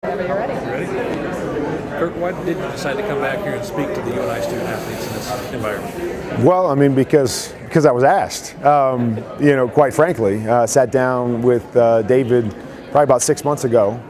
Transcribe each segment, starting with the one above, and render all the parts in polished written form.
Whenever you're ready. Ready? Kurt, why did you decide to come back here and speak to the UNI student athletes in this environment? Well, I mean, because I was asked. Quite frankly, sat down with David probably about 6 months ago,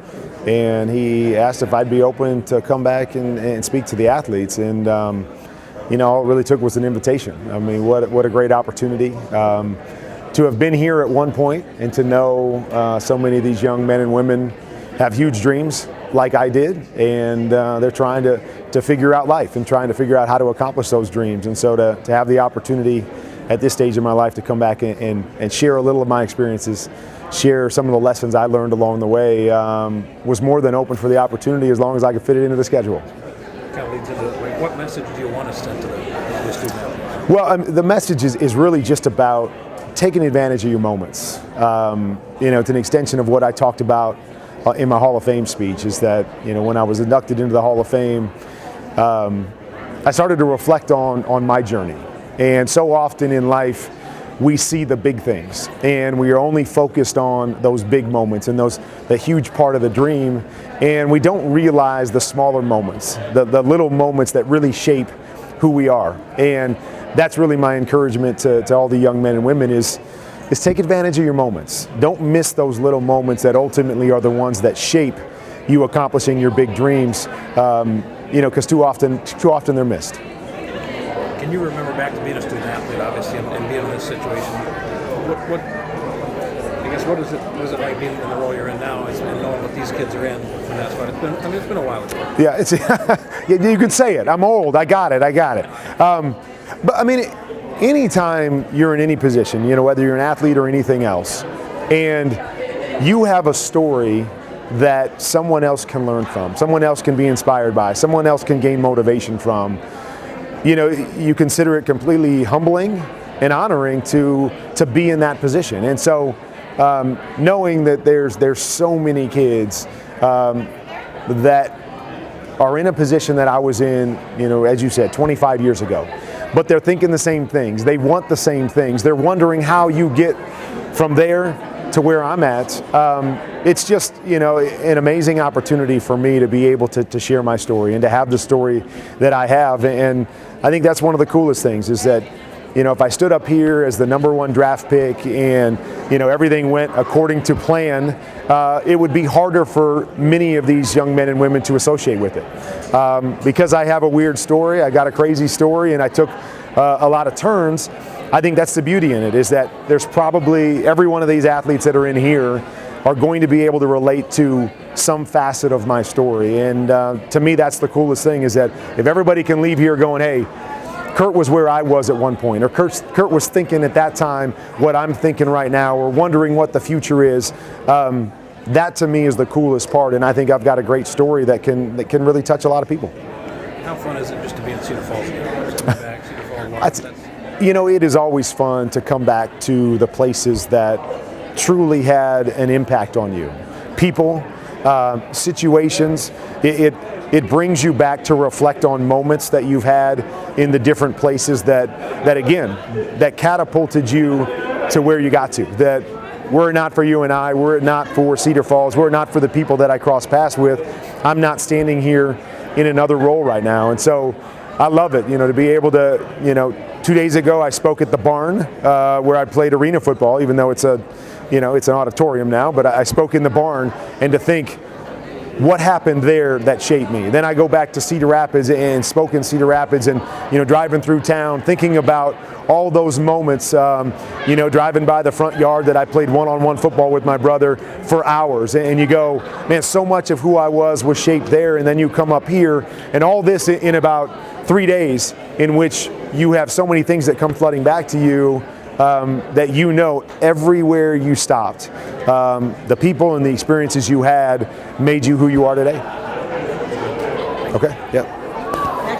and he asked if I'd be open to come back and speak to the athletes. And all it really took was an invitation. I mean, what a great opportunity to have been here at one point and to know so many of these young men and women have huge dreams like I did, and they're trying to figure out life and trying to figure out how to accomplish those dreams. And so to have the opportunity at this stage of my life to come back and share a little of my experiences, share some of the lessons I learned along the way, was more than open for the opportunity as long as I could fit it into the schedule. Kind of leads into what message do you want to send to the student athletes? Well, the message is really just about taking advantage of your moments. It's an extension of what I talked about in my Hall of Fame speech, is that when I was inducted into the Hall of Fame, I started to reflect on my journey. And so often in life, we see the big things, and we are only focused on those big moments and the huge part of the dream, and we don't realize the smaller moments, the little moments that really shape who we are. And that's really my encouragement to all the young men and women is take advantage of your moments. Don't miss those little moments that ultimately are the ones that shape you accomplishing your big dreams, because too often they're missed. Can you remember back to being a student athlete, obviously, and being in this situation? What is it like being in the role you're in now, and knowing what these kids are in from that spot? It's been a while ago. Yeah, you could say it. I'm old. I got it. But I mean, anytime you're in any position, whether you're an athlete or anything else, and you have a story that someone else can learn from, someone else can be inspired by, someone else can gain motivation from, you consider it completely humbling and honoring to be in that position. And so knowing that there's so many kids that are in a position that I was in, as you said, 25 years ago, but they're thinking the same things. They want the same things. They're wondering how you get from there to where I'm at. It's just, an amazing opportunity for me to be able to share my story and to have the story that I have. And I think that's one of the coolest things is that, if I stood up here as the #1 draft pick and, everything went according to plan, it would be harder for many of these young men and women to associate with it. Because I have a weird story, I got a crazy story, and I took a lot of turns. I think that's the beauty in it, is that there's probably every one of these athletes that are in here are going to be able to relate to some facet of my story. And to me, that's the coolest thing, is that if everybody can leave here going, hey, Kurt was where I was at one point, or Kurt was thinking at that time what I'm thinking right now, or wondering what the future is, that to me is the coolest part. And I think I've got a great story that can really touch a lot of people. How fun is it just to be in Cedar Falls again? Back, Cedar Falls, it is always fun to come back to the places that truly had an impact on you. People, situations, it brings you back to reflect on moments that you've had in the different places that catapulted you to where you got to. That were it not for UNI, were it not for Cedar Falls, were it not for the people that I crossed paths with, I'm not standing here in another role right now. And so I love it, to be able to, 2 days ago I spoke at the barn where I played arena football, even though it's it's an auditorium now, but I spoke in the barn, and to think what happened there that shaped me. Then I go back to Cedar Rapids and spoke in Cedar Rapids, and driving through town, thinking about all those moments, driving by the front yard that I played one-on-one football with my brother for hours, and you go, man, so much of who I was shaped there. And then you come up here, and all this in about 3 days, in which you have so many things that come flooding back to you, that everywhere you stopped, the people and the experiences you had made you who you are today. Okay, yeah.